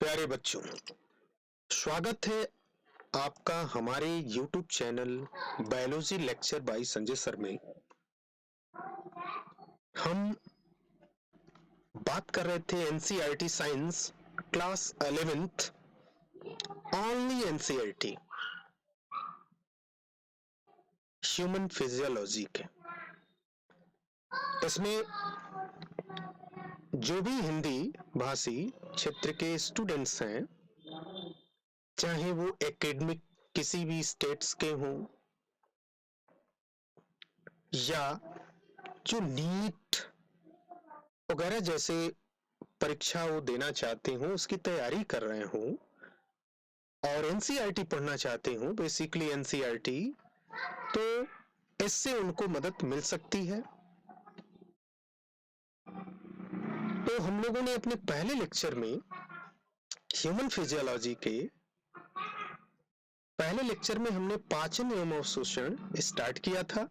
प्यारे बच्चों, स्वागत है आपका हमारे YouTube channel biology lecture by Sanjay sir में। हम बात कर रहे थे NCERT science class 11th, only NCERT human physiology के। इसमें जो भी हिंदी भाषी क्षेत्र के स्टूडेंट्स हैं, चाहे वो एकेडमिक किसी भी स्टेट्स के हों या जो नीट वगैरह जैसे परीक्षा वो देना चाहते हो, उसकी तैयारी कर रहे हो और एनसीईआरटी पढ़ना चाहते हो, बेसिकली एनसीईआरटी, तो इससे उनको मदद मिल सकती है। तो हम लोगों ने अपने पहले लेक्चर में ह्यूमन फिजियोलॉजी के पहले लेक्चर में हमने पाचन एवं अवशोषण स्टार्ट किया था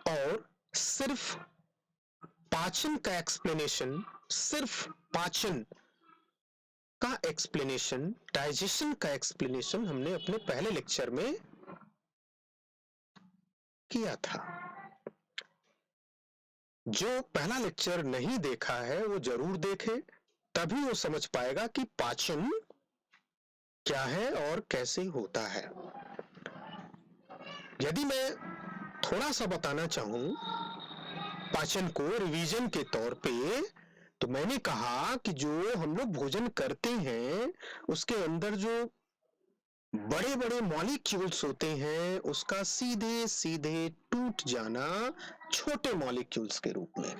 और सिर्फ पाचन का एक्सप्लेनेशन, सिर्फ पाचन का एक्सप्लेनेशन, डाइजेशन का एक्सप्लेनेशन हमने अपने पहले लेक्चर में किया था। जो पहला लेक्चर नहीं देखा है वो जरूर देखे, तभी वो समझ पाएगा कि पाचन क्या है और कैसे होता है। यदि मैं थोड़ा सा बताना चाहूं पाचन को रिवीजन के तौर पे, तो मैंने कहा कि जो हम लोग भोजन करते हैं उसके अंदर जो बड़े बड़े मॉलिक्यूल्स होते हैं उसका सीधे सीधे टूट जाना छोटे मॉलिक्यूल्स के रूप में,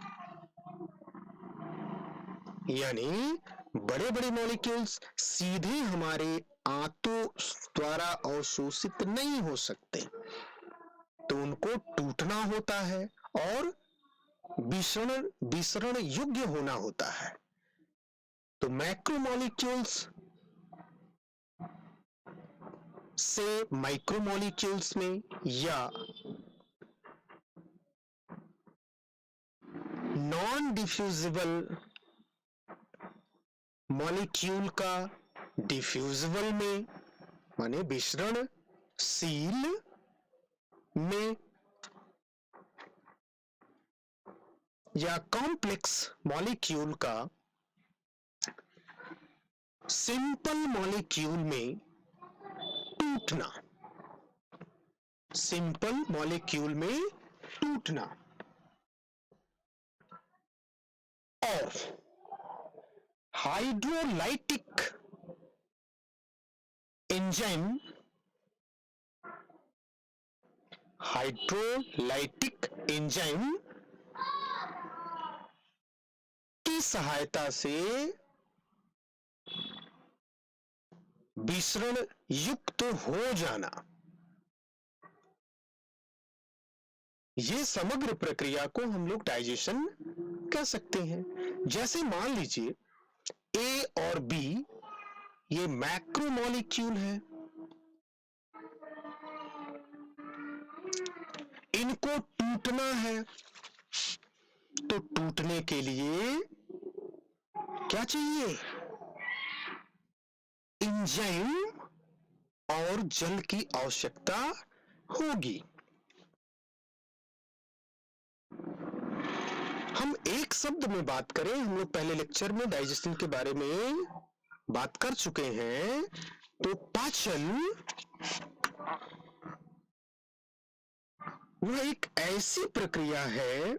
यानी बड़े बड़े मॉलिक्यूल्स सीधे हमारे आंतों द्वारा अवशोषित नहीं हो सकते, तो उनको टूटना होता है और विसरण योग्य होना होता है। तो मैक्रोमोलिक्यूल्स से माइक्रोमोलिक्यूल्स में या नॉन डिफ्यूजिबल मॉलिक्यूल का डिफ्यूजिबल में, माने विसरणशील में, या कॉम्प्लेक्स मॉलिक्यूल का सिंपल मॉलिक्यूल में टूटना, सिंपल मॉलिक्यूल में टूटना। और हाइड्रोलाइटिक एंजाइम, हाइड्रोलाइटिक एंजाइम की सहायता से विसरण युक्त हो जाना, ये समग्र प्रक्रिया को हम लोग डाइजेशन कह सकते हैं। जैसे मान लीजिए ए और बी ये मैक्रोमोलिक्यूल है, इनको टूटना है, तो टूटने के लिए क्या चाहिए? एंजाइम और जल की आवश्यकता होगी। हम एक शब्द में बात करें, हम लोग पहले लेक्चर में डाइजेशन के बारे में बात कर चुके हैं, तो पाचन वह एक ऐसी प्रक्रिया है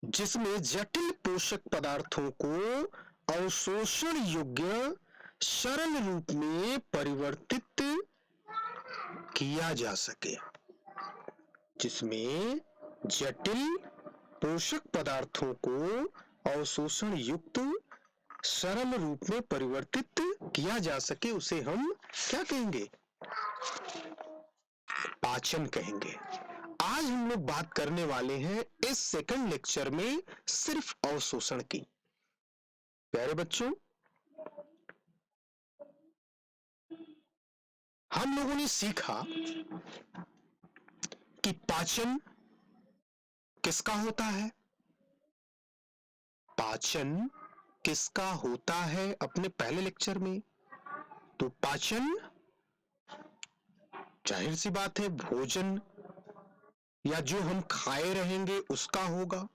जिसमें जटिल पोषक पदार्थों को अवशोषण योग्य सरल रूप में परिवर्तित किया जा सके, जिसमें जटिल पोषक पदार्थों को अवशोषण युक्त सरल रूप में परिवर्तित किया जा सके, उसे हम क्या कहेंगे? पाचन कहेंगे। आज हम लोग बात करने वाले हैं इस सेकंड लेक्चर में सिर्फ अवशोषण की। प्यारे बच्चों, हम लोगों ने सीखा कि पाचन किसका होता है, पाचन किसका होता है अपने पहले लेक्चर में। तो पाचन जाहिर सी बात है भोजन या जो हम खाए रहेंगे उसका होगा,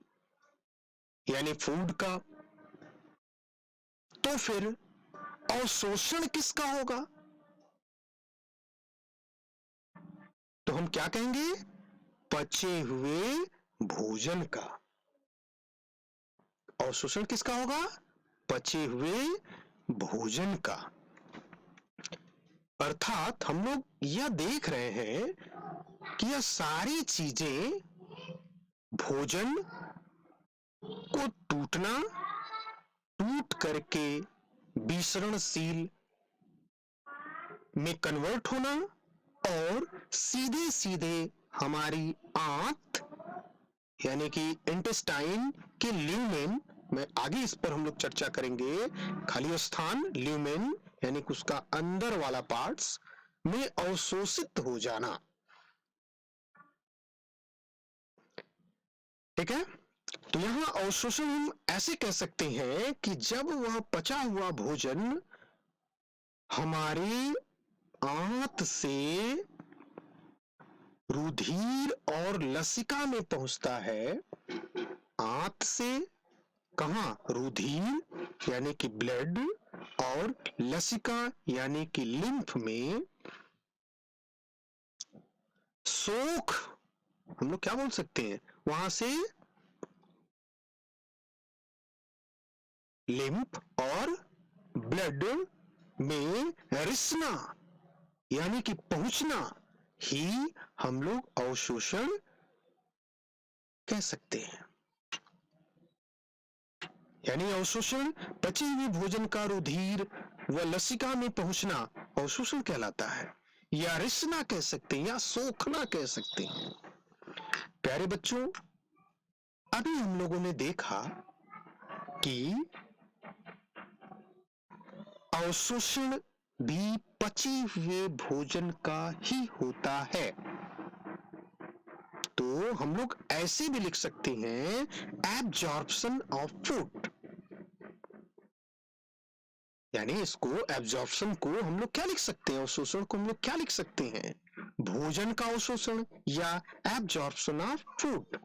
यानी फूड का। तो फिर अवशोषण किसका होगा? तो हम क्या कहेंगे? पचे हुए भोजन का। अवशोषण किसका होगा? पचे हुए भोजन का। अर्थात हम लोग यह देख रहे हैं कि यह सारी चीजें भोजन को टूटना, टूट करके विसरणशील में कन्वर्ट होना और सीधे सीधे हमारी आंत यानी कि इंटेस्टाइन के ल्यूमेन में, आगे इस पर हम लोग चर्चा करेंगे, खाली स्थान ल्यूमेन यानी कि उसका अंदर वाला पार्ट्स में अवशोषित हो जाना। ठीक है। तो यहां अवशोषण हम ऐसे कह सकते हैं कि जब वह पचा हुआ भोजन हमारी आंत से रुधिर और लसिका में पहुंचता है। आंत से कहां? रुधिर यानी कि ब्लड और लसिका यानी कि लिम्फ में। सोख हम लोग क्या बोल सकते हैं? वहां से लिम्फ और ब्लड में रिसना यानी कि पहुंचना ही हम लोग अवशोषण कह सकते हैं। यानी अवशोषण पचे हुए भोजन का रुधिर व लसिका में पहुंचना अवशोषण कहलाता है, या रिसना कह सकते हैं, या सोखना कह सकते हैं। प्यारे बच्चों, अभी हम लोगों ने देखा कि अवशोषण भी पचे हुए भोजन का ही होता है। तो हम लोग ऐसे भी लिख सकते हैं एब्जॉर्प्शन ऑफ फूड, यानी इसको एब्जॉर्प्शन को हम लोग क्या लिख सकते हैं? अवशोषण को हम लोग क्या लिख सकते हैं? भोजन का अवशोषण या एब्जॉर्प्शन ऑफ फूड।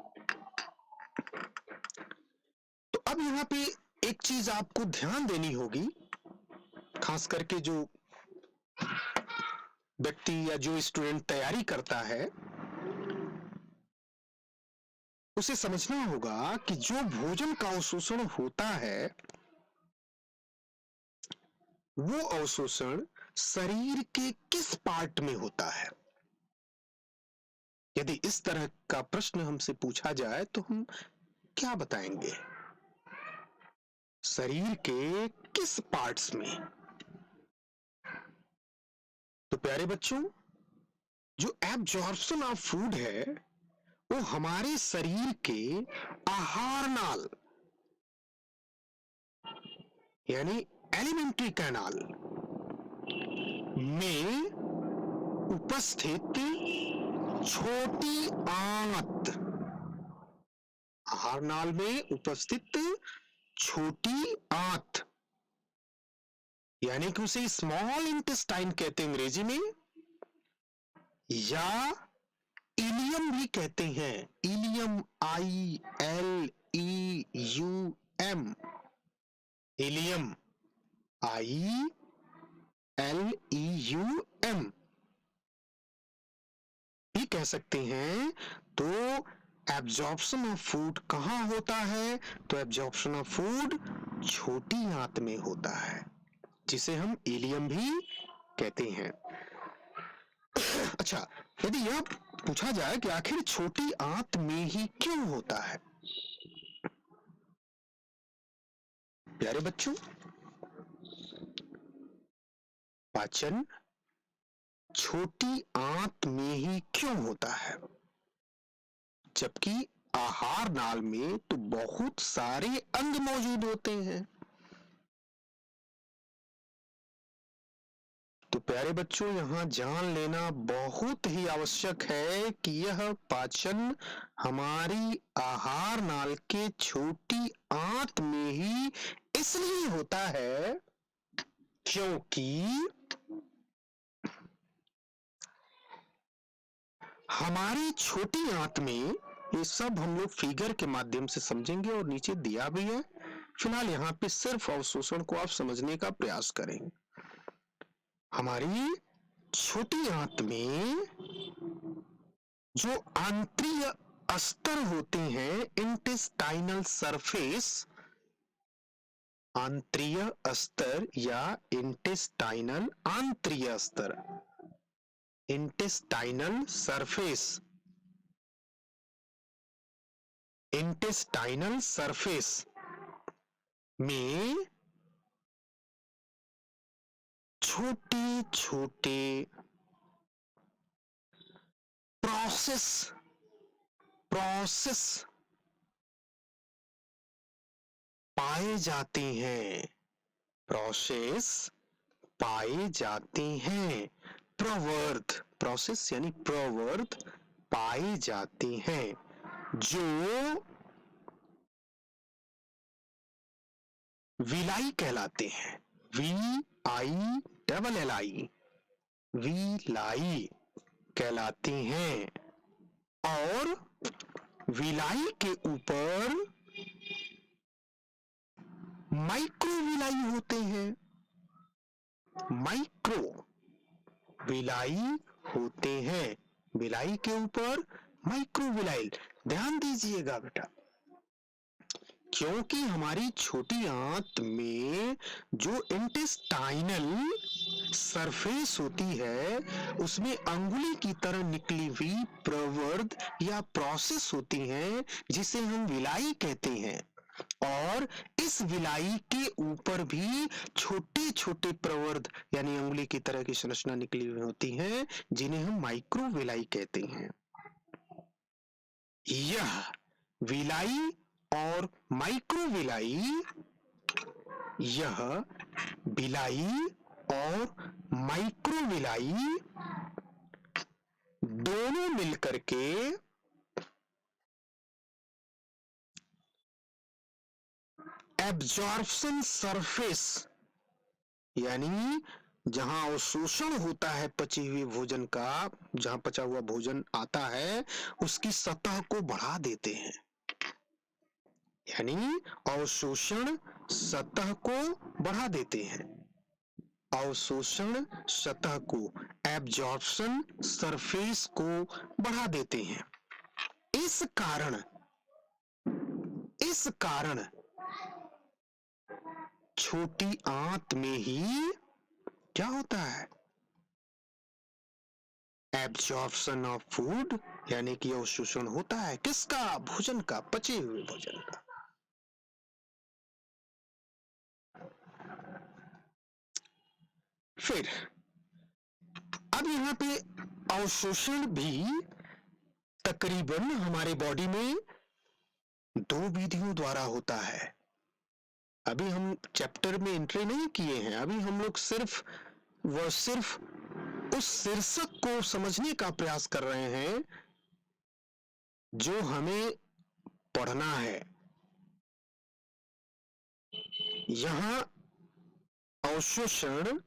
तो अब यहां पे एक चीज आपको ध्यान देनी होगी, खास करके जो व्यक्ति या जो स्टूडेंट तैयारी करता है उसे समझना होगा कि जो भोजन का अवशोषण होता है वो अवशोषण शरीर के किस पार्ट में होता है। यदि इस तरह का प्रश्न हमसे पूछा जाए तो हम क्या बताएंगे? शरीर के किस पार्ट्स में? तो प्यारे बच्चों, जो एब्जॉर्प्शन ऑफ फूड है वो हमारे शरीर के आहार नाल यानी एलिमेंट्री कैनाल में उपस्थित छोटी आंत, आहार नाल में उपस्थित छोटी आंत यानी कि उसे स्मॉल इंटेस्टाइन कहते हैं अंग्रेजी में, या इलियम भी कहते हैं। इलियम, ILEUM, इलियम, ILEUM भी कह सकते हैं। तो एब्जॉर्प्शन ऑफ फूड कहां होता है? तो एब्जॉर्प्शन ऑफ फूड छोटी आंत में होता है, जिसे हम इलियम भी कहते हैं। अच्छा, यदि यह पूछा जाए कि आखिर छोटी आंत में ही क्यों होता है? प्यारे बच्चों, पाचन छोटी आंत में ही क्यों होता है, जबकि आहार नाल में तो बहुत सारे अंग मौजूद होते हैं? तो प्यारे बच्चों, यहाँ जान लेना बहुत ही आवश्यक है कि यह पाचन हमारी आहार नाल के छोटी आंत में ही इसलिए होता है क्योंकि हमारी छोटी आंत में, ये सब हम लोग फिगर के माध्यम से समझेंगे और नीचे दिया भी है। फिलहाल यहाँ पे सिर्फ अवशोषण को आप समझने का प्रयास करेंगे। हमारी छोटी आंत में जो आंतरिक अस्तर होते हैं, इंटेस्टाइनल सरफेस, आंतरिक अस्तर या इंटेस्टाइनल आंतरिक अस्तर, इंटेस्टाइनल सरफेस, इंटेस्टाइनल सरफेस में छोटे छोटे प्रोसेस पाए जाते हैं, प्रोसेस पाए जाते हैं, प्रवर्ध, प्रोसेस यानी प्रवर्ध पाए जाते हैं, जो विलाई कहलाते हैं। VILLI, विलाई कहलाते हैं। और विलाई के ऊपर माइक्रो विलाई होते हैं, माइक्रो विलाई होते हैं, विलाई के ऊपर माइक्रो विलाई। ध्यान दीजिएगा बेटा, क्योंकि हमारी छोटी आंत में जो इंटेस्टाइनल सरफेस होती है, उसमें अंगुली की तरह निकली हुई प्रवर्ध या प्रोसेस होती हैं, जिसे हम विलाई कहते हैं। और इस विलाई के ऊपर भी छोटे छोटे प्रवर्ध यानी अंगुली की तरह की संरचना निकली हुई होती हैं, जिन्हें हम माइक्रो विलाई कहते हैं। यह विलाई और माइक्रो विलाई, यह विलाई और माइक्रो विलाई दोनों मिलकर के एब्जॉर्प्शन सरफेस, यानी जहां अवशोषण होता है पचे हुए भोजन का, जहां पचा हुआ भोजन आता है, उसकी सतह को बढ़ा देते हैं। यानी अवशोषण सतह को बढ़ा देते हैं, अवशोषण सतह को, एब्जॉर्प्शन सरफेस को बढ़ा देते हैं। इस कारण छोटी आंत में ही क्या होता है, एब्जॉर्प्शन ऑफ फूड, यानी कि अवशोषण होता है। किसका? भोजन का, पचे हुए भोजन का। फिर अब यहाँ पे अवशोषण भी तकरीबन हमारे बॉडी में 2 विधियों द्वारा होता है। अभी हम चैप्टर में एंट्री नहीं किए हैं, अभी हम लोग सिर्फ उस शीर्षक को समझने का प्रयास कर रहे हैं जो हमें पढ़ना है। यहां अवशोषण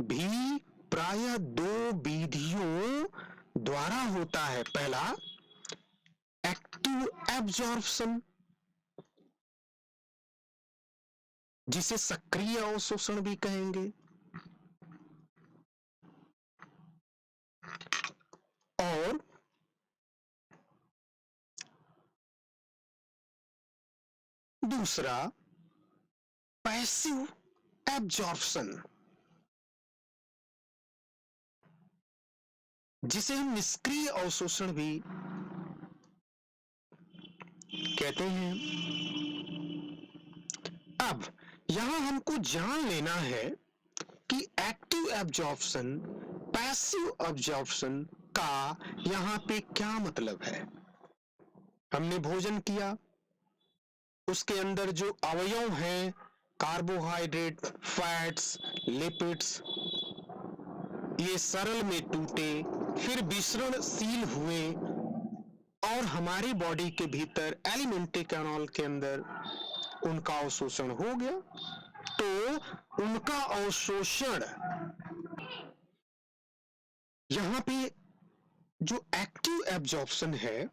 भी प्रायः 2 विधियों द्वारा होता है। पहला, एक्टिव एब्जॉर्प्शन, जिसे सक्रिय अवशोषण भी कहेंगे, और दूसरा पैसिव एब्जॉर्प्शन, जिसे हम निष्क्रिय अवशोषण भी कहते हैं। अब यहां हमको जान लेना है कि एक्टिव एब्जॉर्प्शन, पैसिव एब्जॉर्प्शन का यहां पे क्या मतलब है। हमने भोजन किया, उसके अंदर जो अवयव हैं, कार्बोहाइड्रेट, फैट्स, लिपिड्स, ये सरल में टूटे, फिर विसरणशील हुए और हमारी बॉडी के भीतर एलिमेंट्री कैनाल के अंदर उनका अवशोषण हो गया। तो उनका अवशोषण, यहां पे जो एक्टिव एब्जॉर्प्शन है,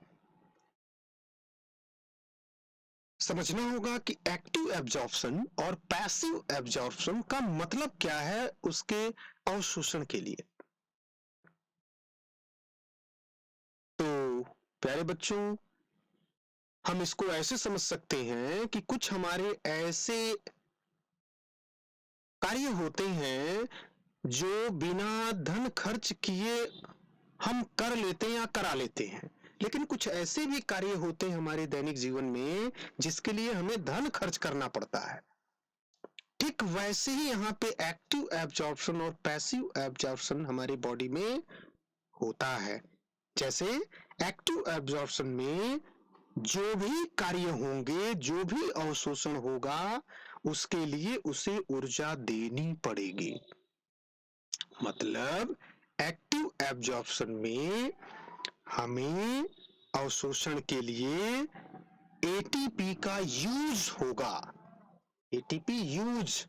समझना होगा कि एक्टिव एब्जॉर्प्शन और पैसिव एब्जॉर्प्शन का मतलब क्या है उसके अवशोषण के लिए। तो प्यारे बच्चों, हम इसको ऐसे समझ सकते हैं कि कुछ हमारे ऐसे कार्य होते हैं जो बिना धन खर्च किए हम कर लेते हैं या करा लेते हैं, लेकिन कुछ ऐसे भी कार्य होते हैं हमारे दैनिक जीवन में जिसके लिए हमें धन खर्च करना पड़ता है। ठीक वैसे ही यहाँ पे एक्टिव एब्जॉर्प्शन और पैसिव एब्जॉर्प्शन हमारी बॉडी में होता है। जैसे एक्टिव एब्जॉर्प्शन में जो भी कार्य होंगे, जो भी अवशोषण होगा, उसके लिए उसे ऊर्जा देनी पड़ेगी। मतलब एक्टिव एब्जॉर्प्शन में हमें अवशोषण के लिए एटीपी का यूज होगा। एटीपी यूज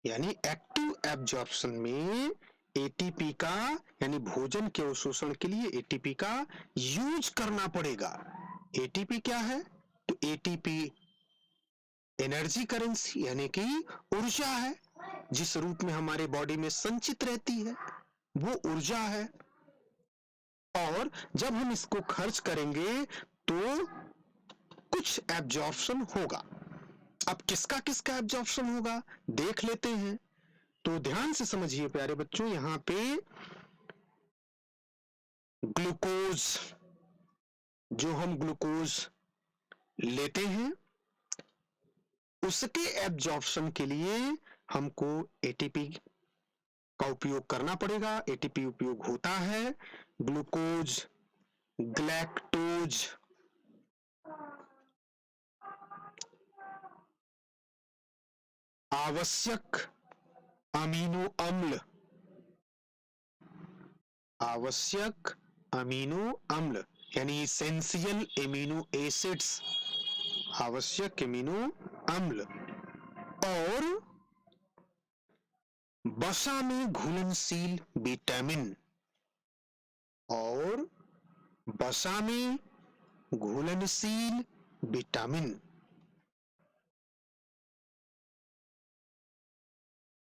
यानी एक्टिव एब्जॉर्प्शन में एटीपी का, यानी भोजन के अवशोषण के लिए एटीपी का यूज करना पड़ेगा। एटीपी क्या है? तो एटीपी एनर्जी करेंसी यानी कि ऊर्जा है, जिस रूप में हमारे बॉडी में संचित रहती है, वो ऊर्जा है। और जब हम इसको खर्च करेंगे तो कुछ एब्जॉर्प्शन होगा। अब किसका किसका एब्जॉर्प्शन होगा देख लेते हैं। तो ध्यान से समझिए प्यारे बच्चों, यहाँ पे ग्लूकोज, जो हम ग्लूकोज लेते हैं, उसके एब्जॉर्प्शन के लिए हमको एटीपी का उपयोग करना पड़ेगा। एटीपी उपयोग होता है ग्लूकोज, ग्लैक्टोज, आवश्यक अमीनो अम्ल, आवश्यक अमीनो अम्ल यानी एसेंशियल एमिनो एसिड्स, आवश्यक एमिनो अम्ल, और वसा में घुलनशील विटामिन, और वसा में घुलनशील विटामिन।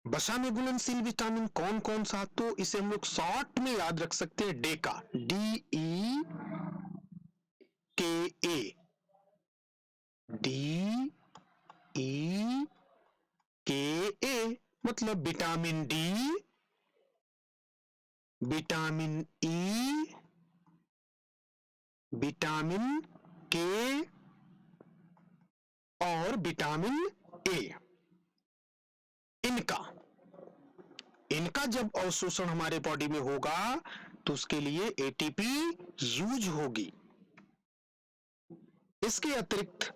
वसा में घुलनशील विटामिन कौन कौन सा? तो इसे हम लोग शॉर्ट में याद रख सकते हैं, डेका, DEKA, DEKA मतलब vitamin D, vitamin E, vitamin के और विटामिन ए। इनका जब अवशोषण हमारे बॉडी में होगा तो उसके लिए एटीपी यूज होगी। इसके अतिरिक्त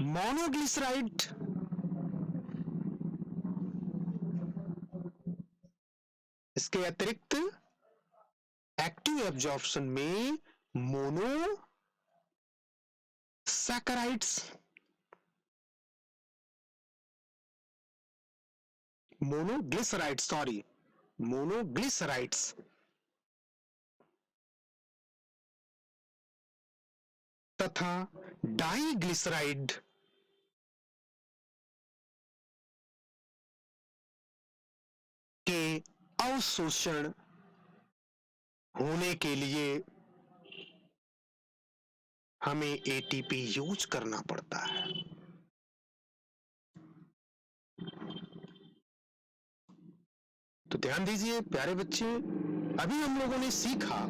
मोनोग्लिसराइड, इसके अतिरिक्त एक्टिव एब्जॉर्प्शन में मोनोसैकेराइड्स, मोनोग्लिसराइड्स तथा डाइग्लिसराइड के अवशोषण होने के लिए हमें एटीपी यूज करना पड़ता है। तो ध्यान दीजिए प्यारे बच्चे, अभी हम लोगों ने सीखा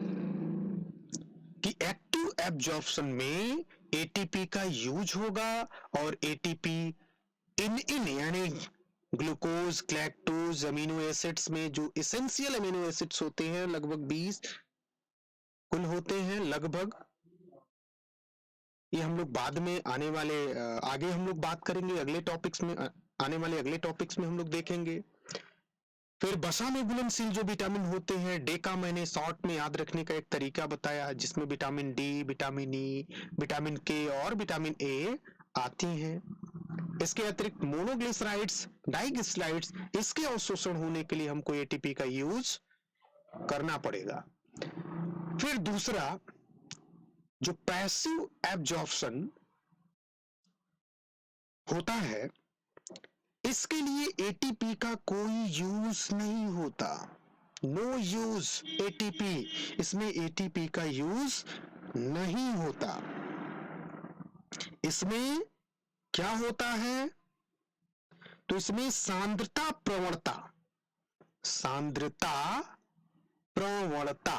कि एक्टिव एब्जॉर्प्शन में एटीपी का यूज होगा और एटीपी इन यानी ग्लूकोज, ग्लैक्टोज, अमीनो एसिड्स में जो एसेंशियल अमीनो एसिड्स होते हैं लगभग 20 कुल होते हैं लगभग, ये हम लोग बाद में आने वाले आगे हम लोग बात करेंगे, अगले टॉपिक्स में आने वाले अगले टॉपिक्स में हम लोग देखेंगे। फिर वसा में घुलनशील जो विटामिन होते हैं, डे का मैंने शॉर्ट में याद रखने का एक तरीका बताया, जिसमें vitamin D, vitamin E, vitamin के और विटामिन ए आती हैं। इसके अतिरिक्त मोनोग्लिसराइड्स, डाइग्लिसराइड्स, इसके अवशोषण होने के लिए हमको एटीपी का यूज करना पड़ेगा। फिर दूसरा, जो पैसिव एब्जॉर्प्शन होता है, इसके लिए एटीपी का कोई यूज नहीं होता, नो यूज एटीपी, इसमें एटीपी का यूज नहीं होता। इसमें क्या होता है, तो इसमें सांद्रता प्रवणता, सांद्रता प्रवणता,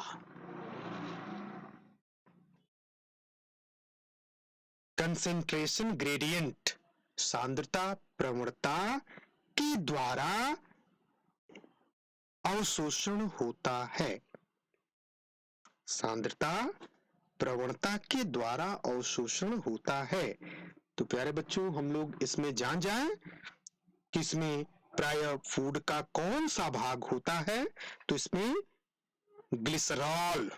कंसेंट्रेशन ग्रेडियंट, सांद्रता प्रवणता के द्वारा अवशोषण होता है, सांद्रता प्रवणता के द्वारा अवशोषण होता है। तो प्यारे बच्चों, हम लोग इसमें जान जाएं कि इसमें प्राय फूड का कौन सा भाग होता है, तो इसमें ग्लिसरॉल,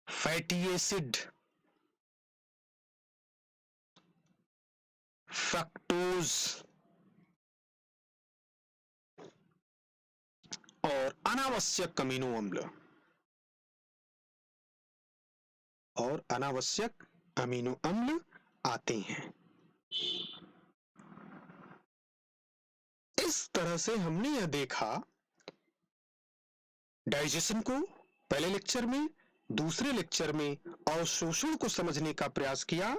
फैटी एसिड, फ्रक्टोज और अनावश्यक अमीनो अम्ल आते हैं। इस तरह से हमने यह देखा डाइजेशन को पहले लेक्चर में, दूसरे लेक्चर में अवशोषण को समझने का प्रयास किया,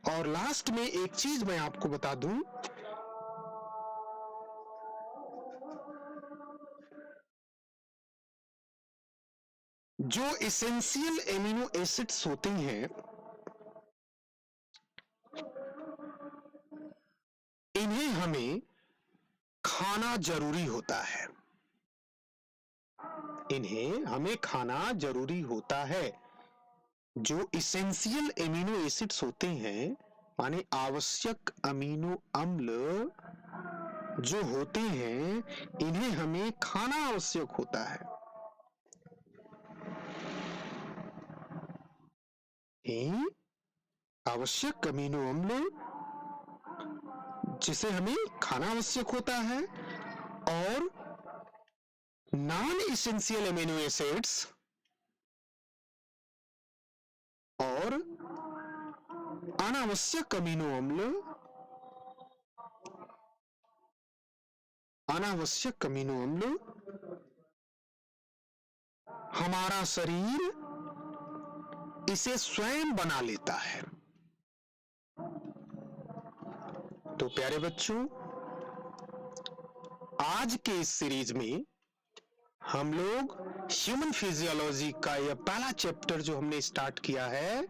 और लास्ट में एक चीज मैं आपको बता दूं, जो एसेंशियल एमिनो एसिड्स होते हैं, इन्हें हमें खाना जरूरी होता है, इन्हें हमें खाना जरूरी होता है। जो एसेंशियल एमिनो एसिड्स होते हैं, माने आवश्यक अमीनो अम्ल जो होते हैं, इन्हें हमें खाना आवश्यक होता है। आवश्यक अमीनो अम्ल जिसे हमें खाना आवश्यक होता है, और नॉन एसेंशियल अमीनो एसिड्स और अनावश्यक अमीनो अम्ल, अनावश्यक अमीनो अम्ल हमारा शरीर इसे स्वयं बना लेता है। तो प्यारे बच्चों, आज के इस सीरीज में हम लोग ह्यूमन फिजियोलॉजी का यह पहला चैप्टर जो हमने स्टार्ट किया है,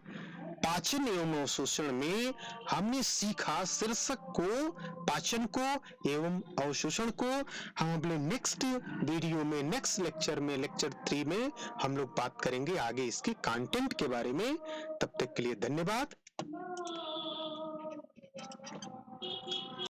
पाचन एवं अवशोषण में, हमने सीखा शीर्षक को, पाचन को एवं अवशोषण को। हम अपने नेक्स्ट वीडियो में, नेक्स्ट लेक्चर में, लेक्चर 3 में हम लोग बात करेंगे आगे इसके कंटेंट के बारे में। तब तक के लिए धन्यवाद।